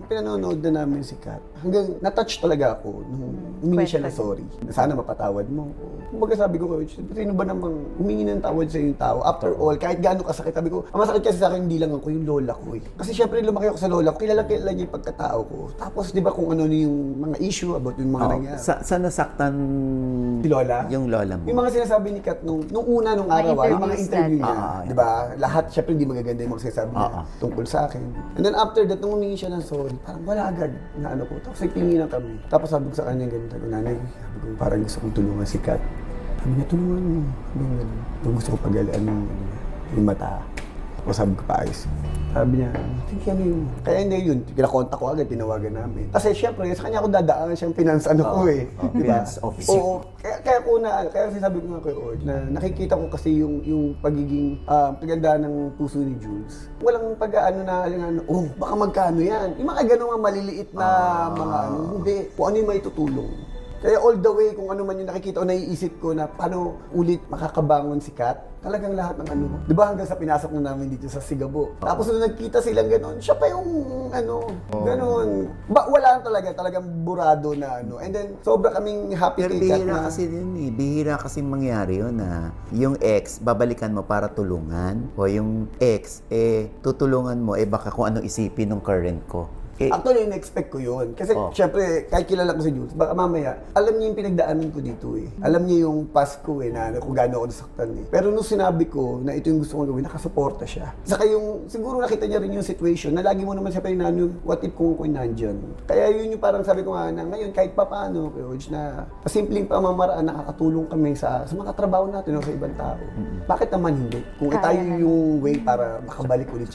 pinanonood na namin si Kat, hanggang na-touch talaga ako nung humingi siya ng sorry. Sana mapatawad mo ko. Kumbaga sabi ko, Coach, sino ba namang humingi ng tawad sa yung tao? After all, kahit gaano kasakit, sabi ko, ang masakit kasi sa akin, hindi lang ako yung lola ko eh. Kasi syempre lumaki ako sa lola ko, kilala niya yung pagkatao ko. Tapos di ba kung ano yung mga issue about yung mga nangyari. Saan nasaktan Si Lola? yung lola mo? Yung mga sinasabi ni Kat nung una nung araw, yung mga interview niya, di ba? Lahat, syempre hindi magaganda yung mga sinasabi niya tungkol sa akin. And then after that, nung humingi siya ng sorry, parang wala agad na ano ko. Tapos nagtinginan kami. Tapos sabi ko sa kanya ganito, sabi ko, nanay, sabi ko, parang gusto kong tulungan si Kat. Sabi niya, tulungan mo. Sabi niya, gusto ko pagalaan yung mata. Tapos sabi ko, paayos. Sabi niya, think ano yun. Kaya hindi yun, pinakontak ko agad, tinawagan namin. Kasi syempre, sa kanya ako dadaan siyang finance ko eh. Finance officer. Oo, kaya sinasabi ko nga kay Ord na nakikita ko kasi yung pagiging paganda ng puso ni Jules. Walang pag-ano na, baka magkano yan. Yung mga ganun mga maliliit na mga hindi. Kung ano yung may tutulong. Kaya all the way, kung ano man yung nakikita o naiisip ko na paano ulit makakabangon si Kat, talagang lahat ng ano. Di ba hanggang sa pinasok na namin dito sa Sigabo. Tapos nung nagkita silang gano'n, siya pa yung gano'n. Wala talagang burado na ano. And then, sobra kaming happy Pero kay Kat bihira na. kasi yun eh. Bihira kasi mangyari yun na yung ex, babalikan mo para tulungan. O yung ex, tutulungan mo, baka kung ano isipin ng current ko. Actually, in-expect ko yun. Kasi syempre, kahit kilala ko si Jules, baka mamaya, alam niya yung pinagdaanan ko dito eh. Alam niya yung past ko eh, na kung gaano ako nasaktan eh. Pero nung sinabi ko na ito yung gusto kong gawin, nakasuporta siya. Saka yung, siguro nakita niya rin yung situation na lagi mo naman siya pinanong, what if kung ako'y nandyan? Kaya yun yung parang sabi ko nga na ngayon, kahit pa paano, Coach, na simpleng pamamaraan, nakakatulong kami sa mga trabaho natin o sa ibang tao. Bakit naman hindi? Kung tayo yung way para makabalik ulit